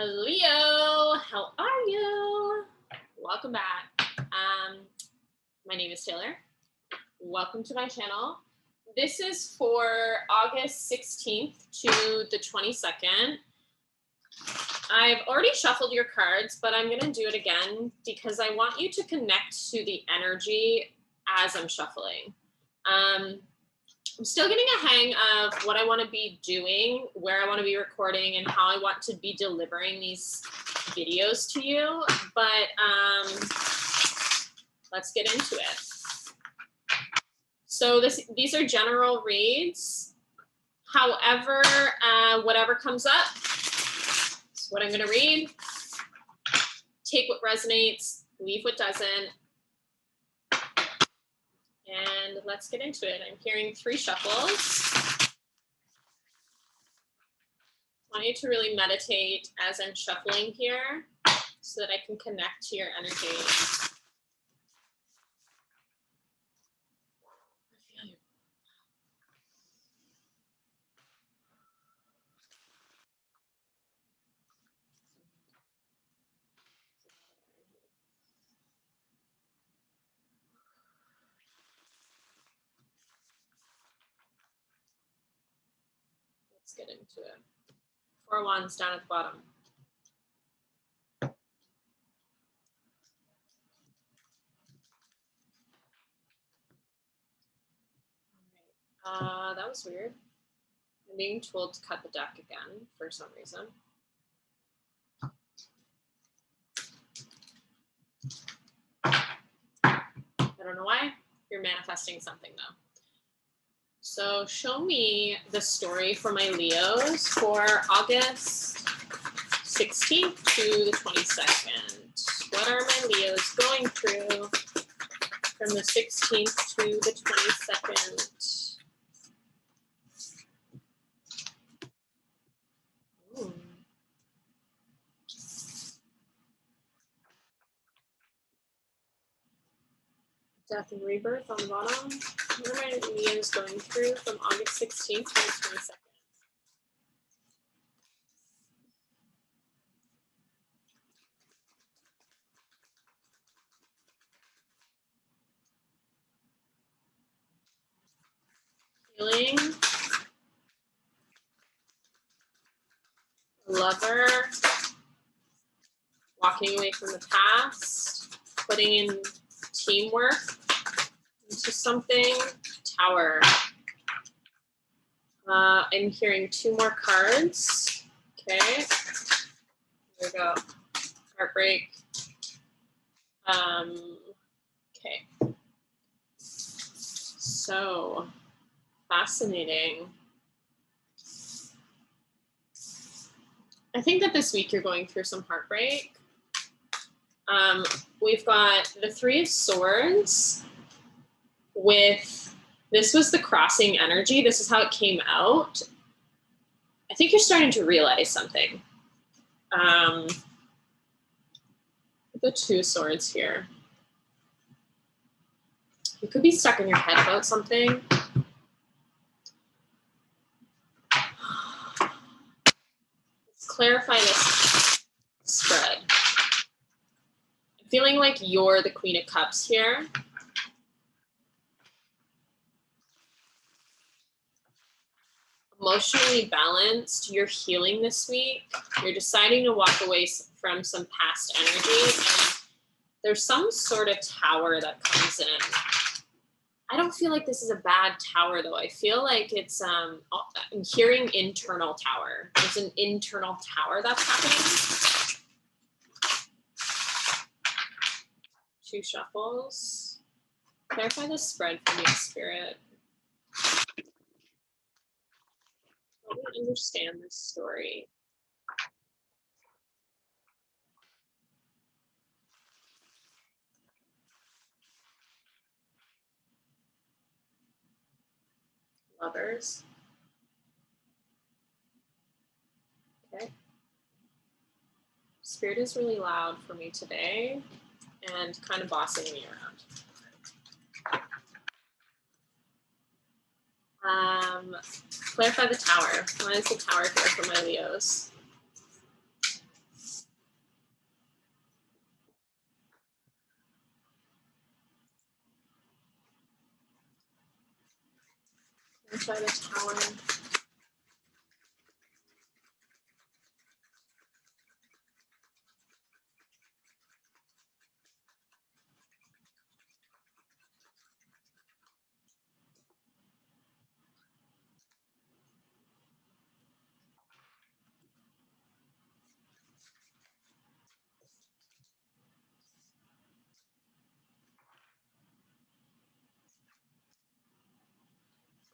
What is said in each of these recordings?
Leo, how are you? Welcome back. My name is Taylor. Welcome to my channel. This is for August 16th to the 22nd. I've already shuffled your cards, but I'm going to do it again because I want you to connect to the energy as I'm shuffling. I'm still getting a hang of what I want to be doing, where I want to be recording, and how I want to be delivering these videos to you. But let's get into it. So these are general reads. However, whatever comes up is what I'm going to read. Take what resonates, leave what doesn't. And let's get into it. I'm hearing 3 shuffles. I want you to really meditate as I'm shuffling here so that I can connect to your energy. Let's get into it. 4 wands down at the bottom. All right. That was weird. I'm being told to cut the deck again for some reason. I don't know why. You're manifesting something though. So show me the story for my Leos for August 16th to the 22nd. What are my Leos going through from the 16th to the 22nd? Ooh. Death and rebirth on the bottom. What are my Leos going through from August 16th to the 22nd? Healing. Lover. Walking away from the past. Putting in teamwork into something. Tower. I'm hearing 2 more cards. Okay. Here we go. Heartbreak. Okay. So fascinating. I think that this week you're going through some heartbreak. We've got the 3 of Swords with, this was the crossing energy. This is how it came out. I think you're starting to realize something. The 2 of Swords here. You could be stuck in your head about something. Let's clarify this spread. I'm feeling like you're the Queen of Cups here. Emotionally balanced, you're healing this week. You're deciding to walk away from some past energy, and there's some sort of tower that comes in. I don't feel like this is a bad tower though. I feel like it's, I'm hearing internal tower. There's an internal tower that's happening. 2 shuffles. Clarify the spread for me, Spirit. Help me understand this story. Lovers. Okay. Spirit is really loud for me today and kind of bossing me around. Clarify the tower. What is the tower here for my Leos? by the Tower.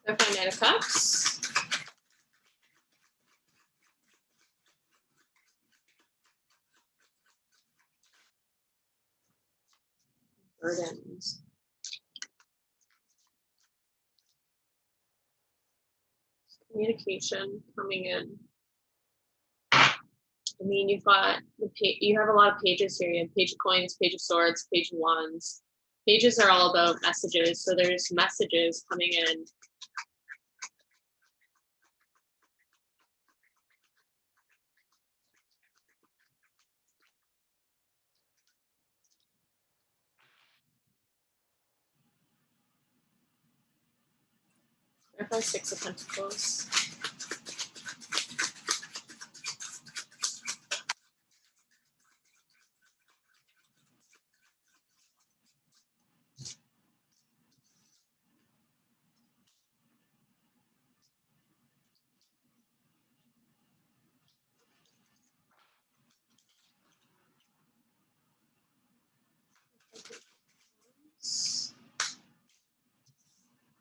Clarify Knight of Cups. Burdens. Communication coming in. I mean, you've got you have a lot of pages here. You have Page of Coins, Page of Swords, Page of Wands. Pages are all about messages, so there's messages coming in. Clarify Six of Pentacles.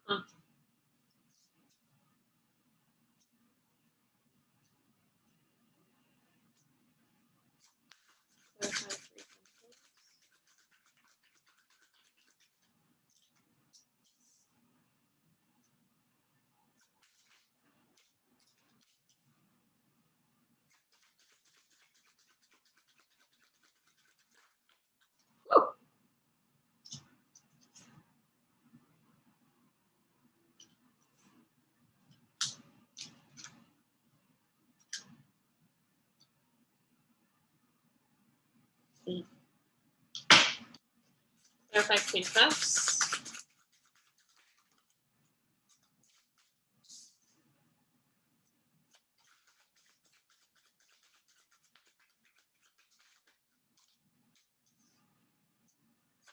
Huh. Clarify Three of Pentacles. Woo. Clarify Queen of Cups.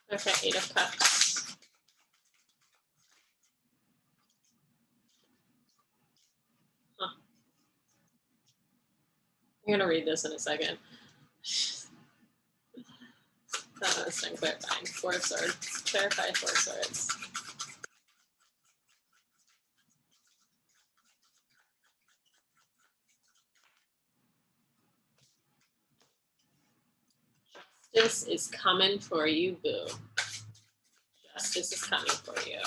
Clarify Eight of Cups. Huh. I'm gonna read this in a second. This thing clarifying. Four of Swords. Clarify Four of Swords. Justice is coming for you, boo. Justice is coming for you.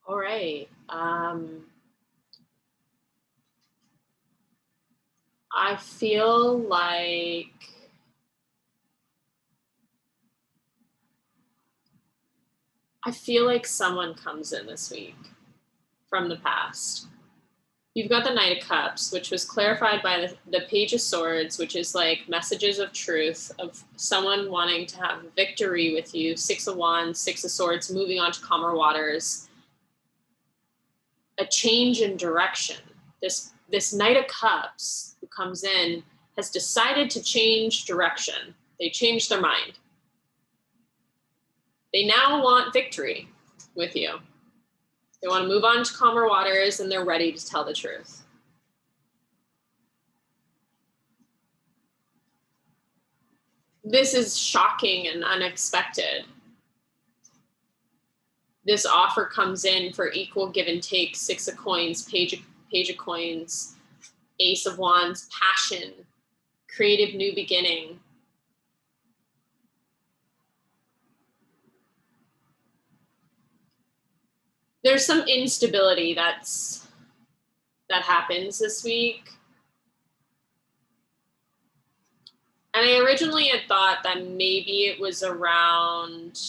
All right. I feel like someone comes in this week from the past. You've got the Knight of Cups, which was clarified by the Page of Swords, which is like messages of truth, of someone wanting to have victory with you. Six of Wands, Six of Swords, moving on to calmer waters. A change in direction. This Knight of Cups who comes in has decided to change direction. They changed their mind. They now want victory with you. They want to move on to calmer waters, and they're ready to tell the truth. This is shocking and unexpected. This offer comes in for equal give and take, 6 of coins, page of coins, ace of wands, passion, creative new beginning. There's some instability that happens this week. And I originally had thought that maybe it was around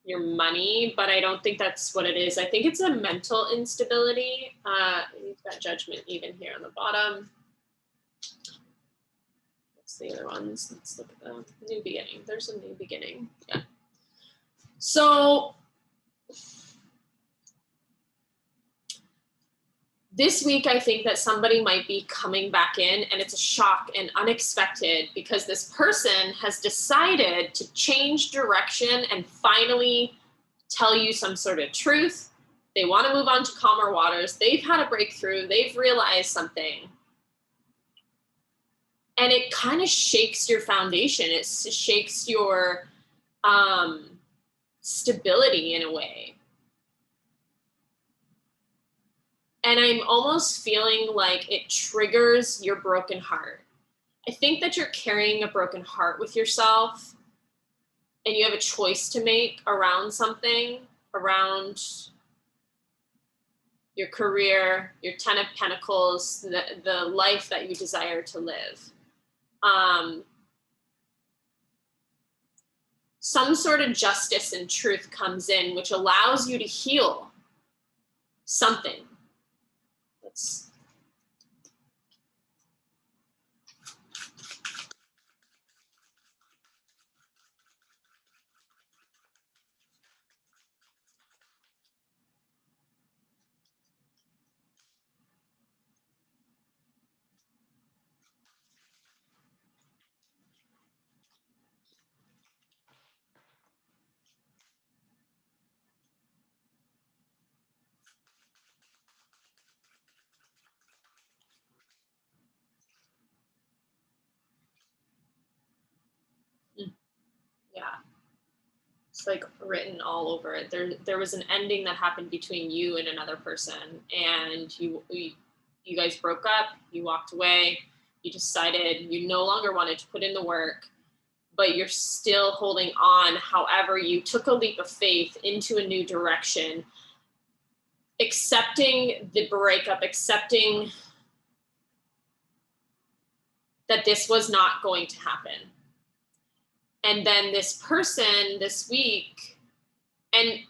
your money, but I don't think that's what it is. I think it's a mental instability. You've got judgment even here on the bottom. What's the other ones? Let's look at the new beginning. There's a new beginning. Yeah. So this week, I think that somebody might be coming back in, and it's a shock and unexpected because this person has decided to change direction and finally tell you some sort of truth. They want to move on to calmer waters. They've had a breakthrough. They've realized something. And it kind of shakes your foundation. It shakes your stability in a way. And I'm almost feeling like it triggers your broken heart. I think that you're carrying a broken heart with yourself, and you have a choice to make around something, around your career, your 10 of Pentacles, the life that you desire to live. Some sort of justice and truth comes in, which allows you to heal something. Yeah. It's like written all over it. There was an ending that happened between you and another person, and you guys broke up, you walked away, you decided you no longer wanted to put in the work, but you're still holding on. However, you took a leap of faith into a new direction, accepting the breakup, accepting that this was not going to happen. And then this person this week, and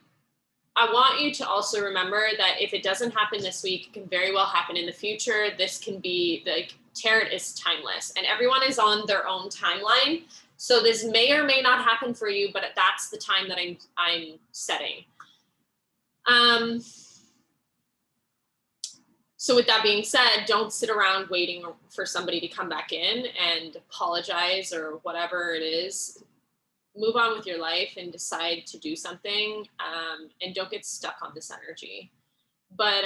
I want you to also remember that if it doesn't happen this week, it can very well happen in the future. This can be, the tarot is timeless, and everyone is on their own timeline. So this may or may not happen for you, but that's the time that I'm setting. So with that being said, don't sit around waiting for somebody to come back in and apologize or whatever it is. Move on with your life and decide to do something, and don't get stuck on this energy. But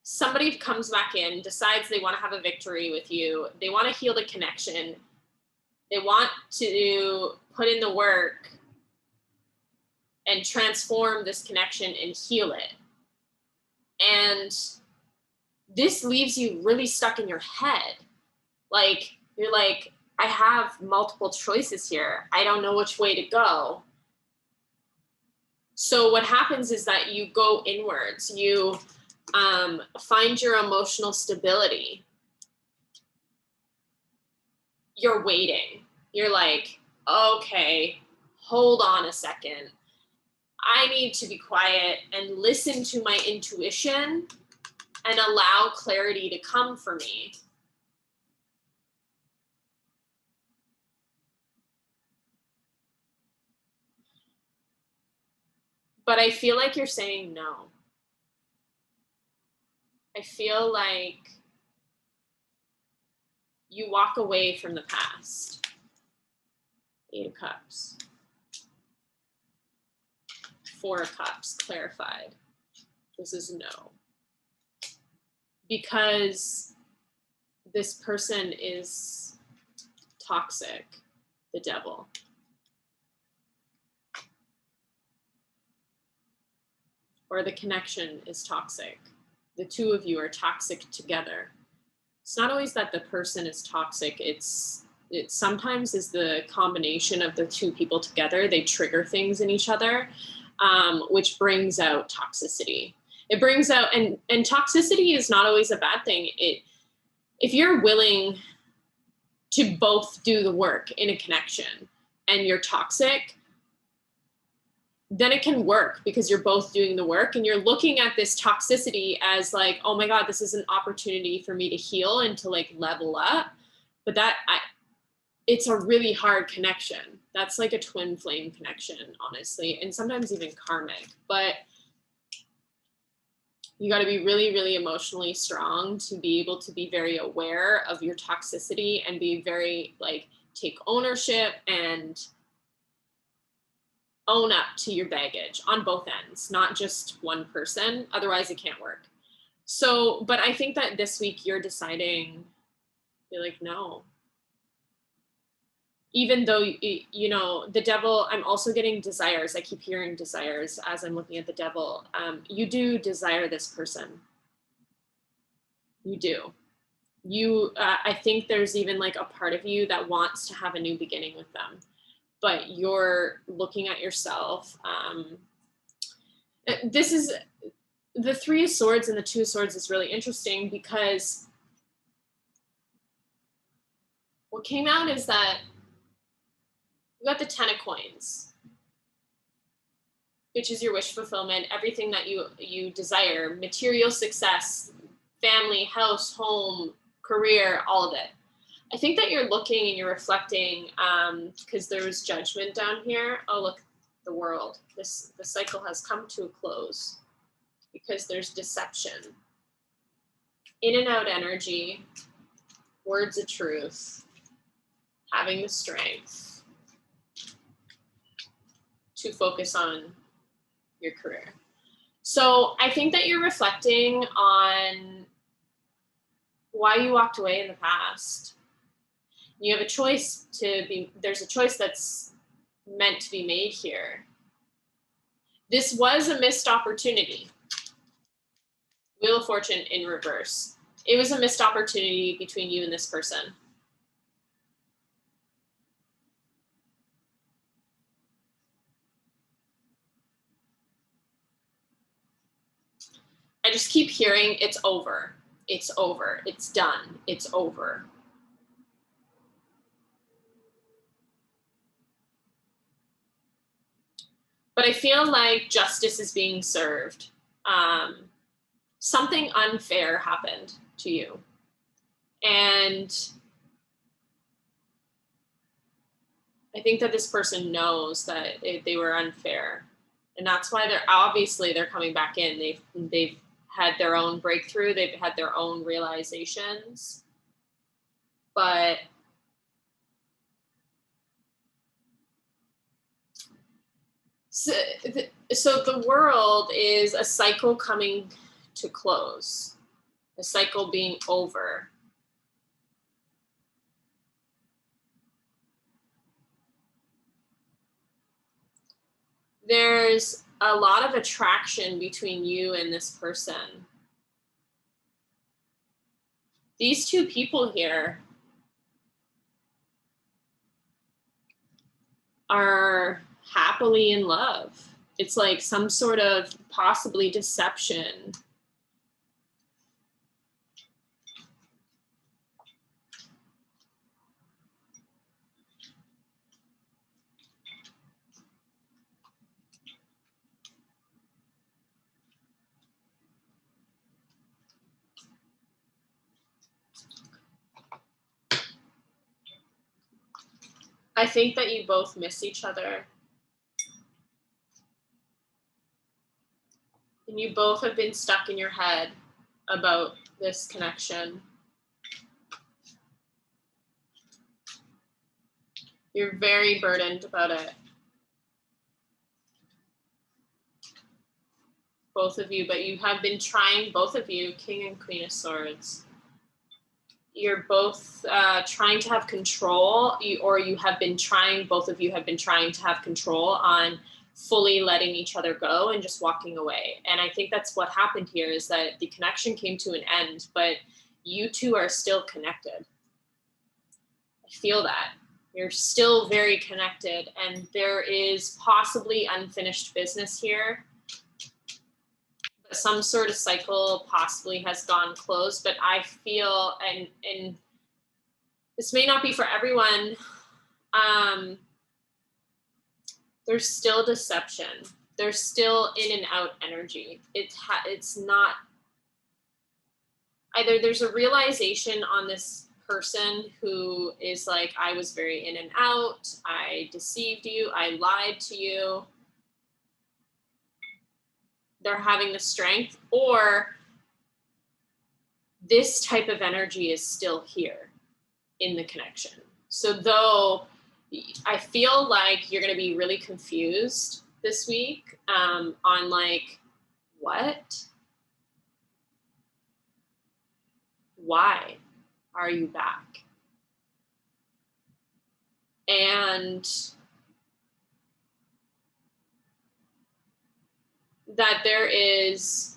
somebody comes back in, decides they want to have a victory with you. They want to heal the connection. They want to put in the work and transform this connection and heal it. And this leaves you really stuck in your head. Like, you're like, I have multiple choices here. I don't know which way to go. So what happens is that you go inwards. You find your emotional stability. You're waiting. You're like, okay, hold on a second. I need to be quiet and listen to my intuition and allow clarity to come for me. But I feel like you're saying no. I feel like you walk away from the past. 8 of Cups. 4 of Cups, clarified. This is no. Because this person is toxic, the Devil. Or the connection is toxic. The two of you are toxic together. It's not always that the person is toxic. It sometimes is the combination of the two people together. They trigger things in each other, which brings out toxicity. It brings out, and toxicity is not always a bad thing. If you're willing to both do the work in a connection and you're toxic, then it can work because you're both doing the work and you're looking at this toxicity as like, oh my God, this is an opportunity for me to heal and to like level up. But it's a really hard connection. That's like a twin flame connection, honestly, and sometimes even karmic. But you got to be really, really emotionally strong to be able to be very aware of your toxicity and be very like take ownership and own up to your baggage on both ends, not just one person. Otherwise it can't work. So, but I think that this week you're deciding, you're like, no. Even though, you know, the Devil, I'm also getting desires. I keep hearing desires as I'm looking at the Devil. You do desire this person. You do. I think there's even like a part of you that wants to have a new beginning with them. But you're looking at yourself. This is the Three of Swords and the Two of Swords is really interesting because what came out is that you got the Ten of Coins, which is your wish fulfillment, everything that you desire, material success, family, house, home, career, all of it. I think that you're looking and you're reflecting because there's judgment down here. Oh, look, the World. The cycle has come to a close because there's deception. In and out energy, words of truth, having the strength to focus on your career. So I think that you're reflecting on why you walked away in the past. You have a choice there's a choice that's meant to be made here. This was a missed opportunity. Wheel of Fortune in reverse. It was a missed opportunity between you and this person. I just keep hearing it's over. It's over. It's done. It's over. But I feel like justice is being served. Something unfair happened to you. And I think that this person knows that they were unfair. And that's why they're coming back in. They've had their own breakthrough. They've had their own realizations. But so the World is a cycle coming to close, a cycle being over. There's a lot of attraction between you and this person. These two people here are happily in love. It's like some sort of possibly deception. I think that you both miss each other. And you both have been stuck in your head about this connection. You're very burdened about it. Both of you, but you have been trying, both of you, King and Queen of Swords. you're both trying to have control, or you have been trying, both of you have been trying to have control on fully letting each other go and just walking away. And I think that's what happened here, is that the connection came to an end, but you two are still connected. I feel that. You're still very connected, and there is possibly unfinished business here. Some sort of cycle possibly has gone closed, but I feel, and this may not be for everyone, there's still deception. There's still in and out energy. It's not, either there's a realization on this person who is like, I was very in and out, I deceived you, I lied to you. They're having the strength, or this type of energy is still here in the connection. So though I feel like you're going to be really confused this week on like, what? Why are you back? And that there is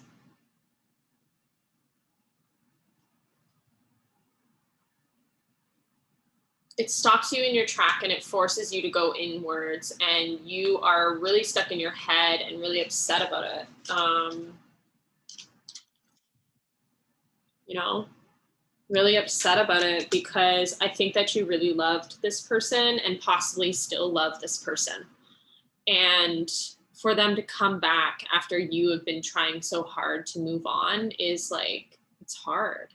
it stops you in your track and it forces you to go inwards, and you are really stuck in your head and really upset about it. You know, really upset about it, because I think that you really loved this person and possibly still love this person. And for them to come back after you have been trying so hard to move on is like, it's hard.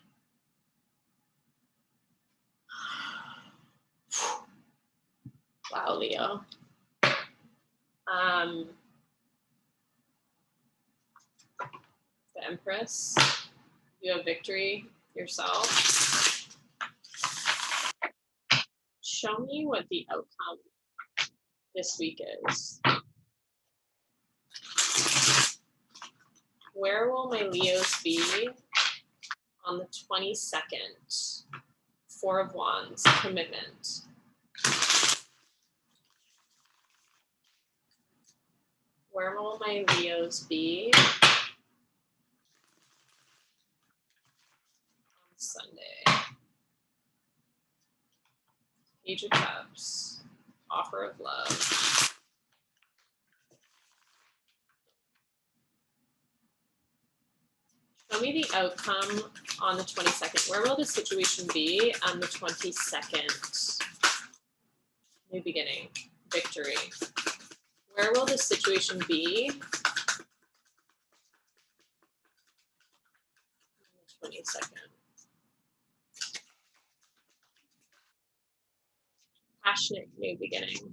Wow, Leo. The Empress. You have victory yourself. Show me what the outcome this week is. Where will my Leos be on the 22nd? Four of Wands, commitment. Where will my Leos be on Sunday? Page of Cups, offer of love. Show me the outcome on the 22nd. Where will the situation be on the 22nd? New beginning, victory. Where will the situation be on the 22nd? Passionate new beginning.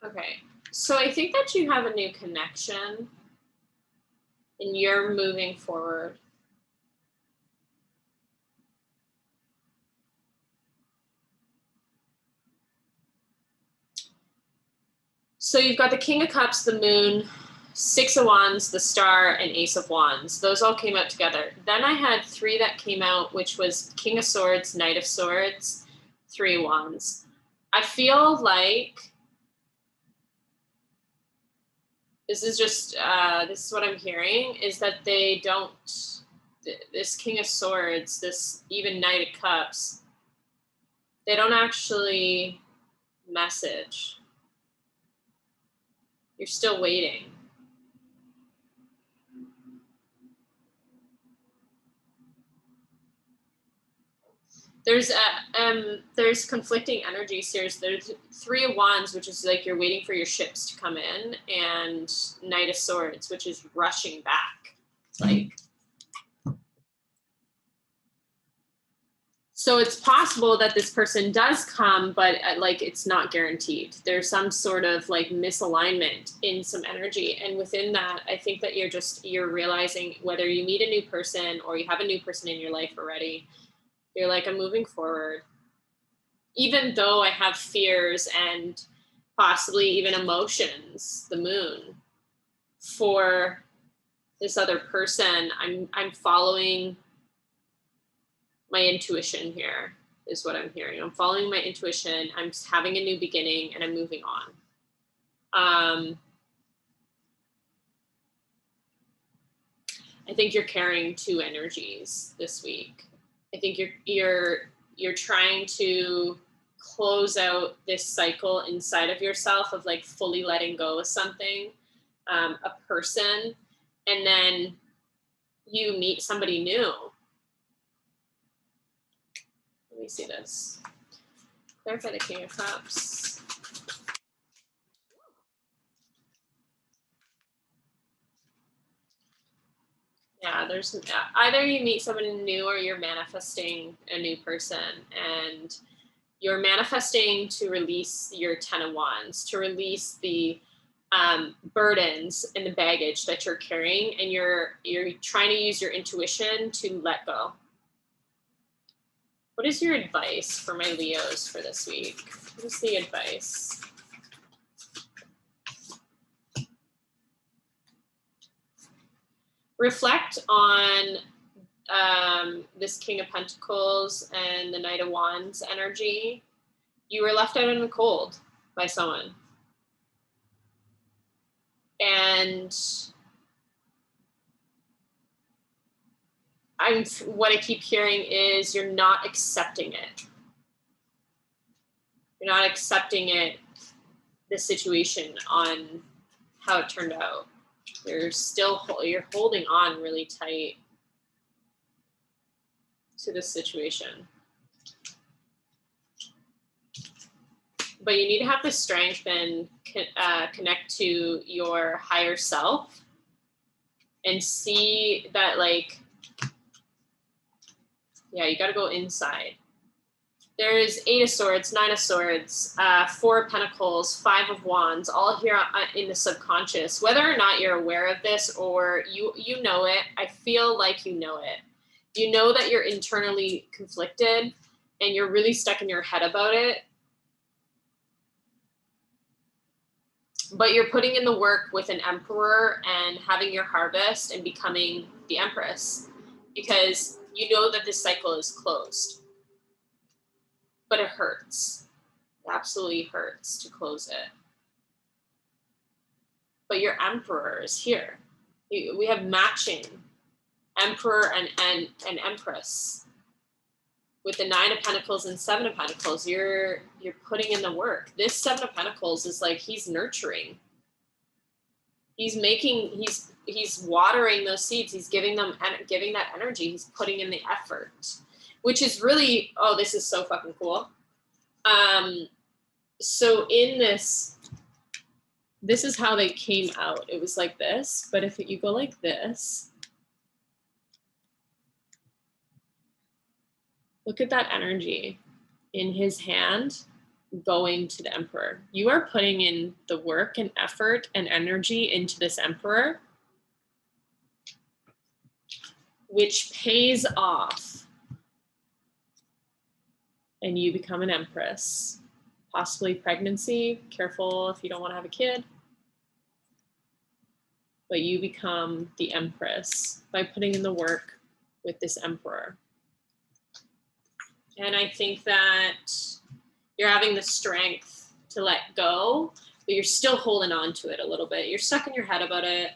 Okay, so I think that you have a new connection and you're moving forward. So you've got the King of Cups, the Moon, Six of Wands, the Star, and Ace of Wands. Those all came out together. Then I had three that came out, which was King of Swords, Knight of Swords, Three of Wands. I feel like this is just, this is what I'm hearing, is that they don't, this King of Swords, this even Knight of Cups, they don't actually message. You're still waiting. There's conflicting energies here. So there's Three of Wands, which is like you're waiting for your ships to come in, and Knight of Swords, which is rushing back. Like, So it's possible that this person does come, but like it's not guaranteed. There's some sort of like misalignment in some energy. And within that, I think that you're realizing whether you meet a new person or you have a new person in your life already, you're like, I'm moving forward. Even though I have fears and possibly even emotions, the moon, for this other person, I'm following my intuition here is what I'm hearing. I'm following my intuition. I'm having a new beginning and I'm moving on. I think you're carrying two energies this week. I think you're trying to close out this cycle inside of yourself of like fully letting go of something, a person, and then you meet somebody new. Let me see this. Clarify the King of Cups. Yeah, there's either you meet someone new or you're manifesting a new person, and you're manifesting to release your 10 of Wands, to release the burdens and the baggage that you're carrying, and you're trying to use your intuition to let go. What is your advice for my Leos for this week? What is the advice? Reflect on this King of Pentacles and the Knight of Wands energy. You were left out in the cold by someone. And what I keep hearing is you're not accepting it. You're not accepting it, the situation on how it turned out. You're holding on really tight to this situation. But you need to have the strength and connect to your higher self and see that, like, yeah, you got to go inside. There's 8 of Swords, 9 of Swords, 4 of Pentacles, 5 of Wands, all here in the subconscious. Whether or not you're aware of this or you know it, I feel like you know it. You know that you're internally conflicted and you're really stuck in your head about it. But you're putting in the work with an Emperor and having your harvest and becoming the Empress because you know that this cycle is closed. But it hurts. It absolutely hurts to close it. But your Emperor is here. We have matching Emperor and Empress. With the 9 of Pentacles and 7 of Pentacles, you're putting in the work. This 7 of Pentacles is like he's nurturing. He's watering those seeds. He's giving that energy. He's putting in the effort, which is really, oh, this is so fucking cool. So in this is how they came out. It was like this, but if you go like this, look at that energy in his hand going to the Emperor. You are putting in the work and effort and energy into this Emperor, which pays off. And you become an Empress. Possibly pregnancy. Careful if you don't want to have a kid. But you become the Empress by putting in the work with this Emperor. And I think that you're having the strength to let go, but you're still holding on to it a little bit. You're stuck in your head about it.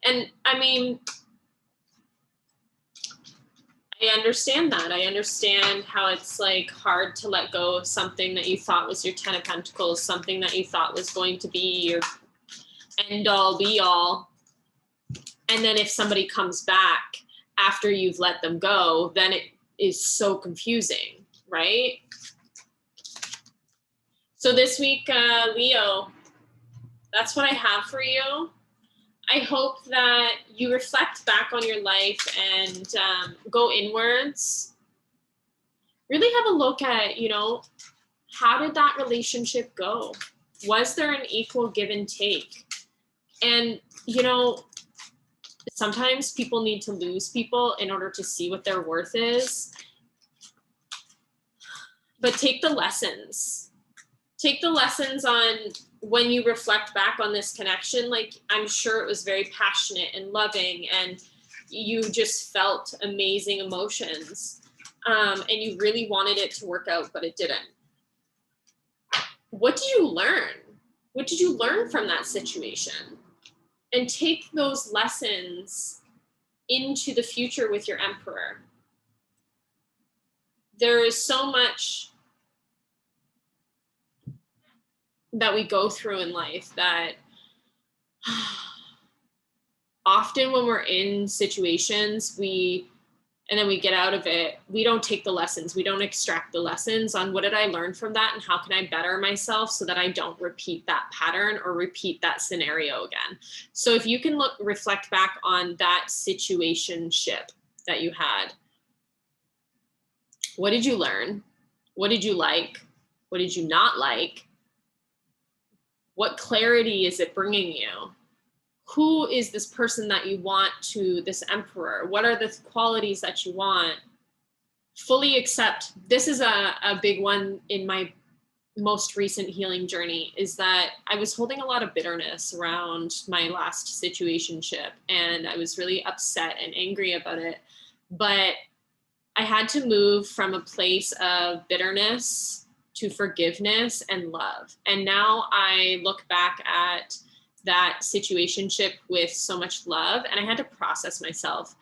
And I mean, I understand that. I understand how it's like hard to let go of something that you thought was your 10 of Pentacles, something that you thought was going to be your end all be all. And then if somebody comes back after you've let them go, then it is so confusing, right? So this week, Leo, that's what I have for you. I hope that you reflect back on your life and go inwards. really have a look at, how did that relationship go? Was there an equal give and take? And, sometimes people need to lose people in order to see what their worth is. But take the lessons. Take the lessons on when you reflect back on this connection. Like, I'm sure it was very passionate and loving, and you just felt amazing emotions. And you really wanted it to work out, but it didn't. What did you learn? What did you learn from that situation? And take those lessons into the future with your Emperor. There is so much that we go through in life that often when we're in situations, and then we get out of it, we don't take the lessons. We don't extract the lessons on what did I learn from that and how can I better myself so that I don't repeat that pattern or repeat that scenario again. So if you can reflect back on that situationship that you had, what did you learn? What did you like? What did you not like? What clarity is it bringing you? Who is this person that you want to this Emperor? What are the qualities that you want? Fully accept. This is a big one in my most recent healing journey, is that I was holding a lot of bitterness around my last situationship, and I was really upset and angry about it. But I had to move from a place of bitterness to forgiveness and love. And now I look back at that situationship with so much love, and I had to process myself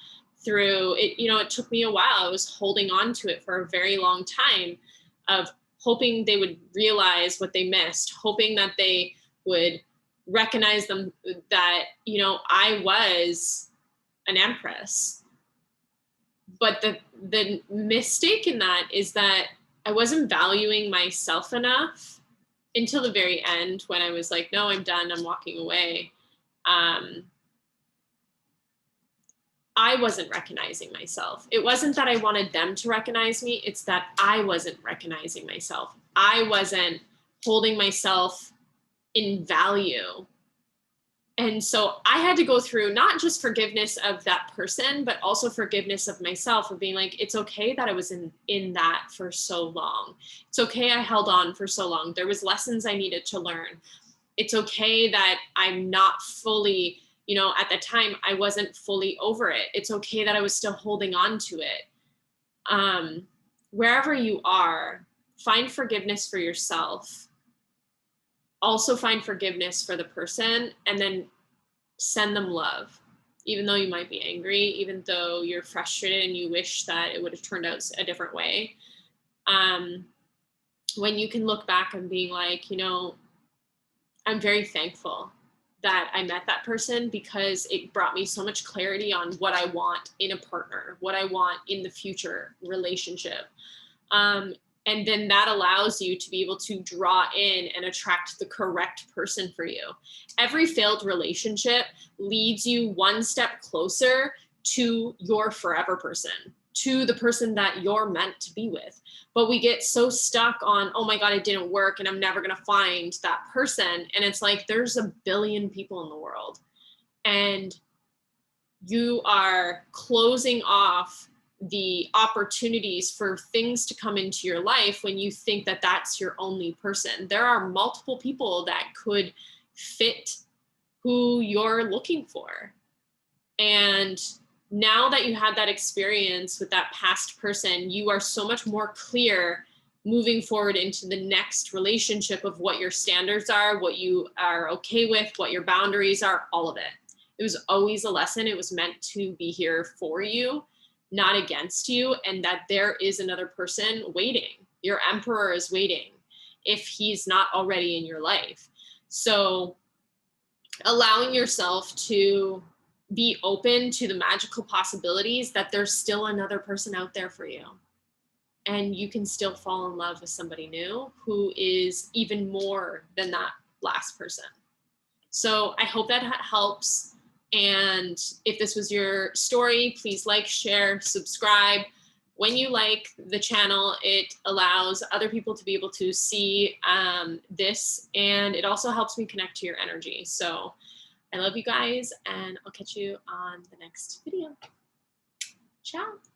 through it. It took me a while. I was holding on to it for a very long time, of hoping they would realize what they missed, hoping that they would recognize that I was an Empress. But the mistake in that is that I wasn't valuing myself enough until the very end, when I was like, no, I'm done, I'm walking away. I wasn't recognizing myself. It wasn't that I wanted them to recognize me. It's that I wasn't recognizing myself. I wasn't holding myself in value. And so I had to go through not just forgiveness of that person, but also forgiveness of myself, of being like, it's okay that I was in that for so long. It's okay I held on for so long. There was lessons I needed to learn. It's okay that I'm not fully, at the time I wasn't fully over it. It's okay that I was still holding on to it. Wherever you are, find forgiveness for yourself. Also find forgiveness for the person, and then send them love, even though you might be angry, even though you're frustrated and you wish that it would have turned out a different way. When you can look back and being like, I'm very thankful that I met that person, because it brought me so much clarity on what I want in a partner, what I want in the future relationship. And then that allows you to be able to draw in and attract the correct person for you. Every failed relationship leads you one step closer to your forever person, to the person that you're meant to be with. But we get so stuck on, oh my God, it didn't work and I'm never going to find that person. And it's like, there's a billion people in the world, and you are closing off the opportunities for things to come into your life when you think that that's your only person. There are multiple people that could fit who you're looking for. And now that you had that experience with that past person, you are so much more clear moving forward into the next relationship of what your standards are, what you are okay with, what your boundaries are, all of it. It was always a lesson. It was meant to be here for you, not against you, and that there is another person waiting. Your Emperor is waiting if he's not already in your life. So allowing yourself to be open to the magical possibilities that there's still another person out there for you. And you can still fall in love with somebody new who is even more than that last person. So I hope that helps. And if this was your story, please like, share, subscribe. When you like the channel, it allows other people to be able to see this, and it also helps me connect to your energy. So I love you guys, and I'll catch you on the next video. Ciao.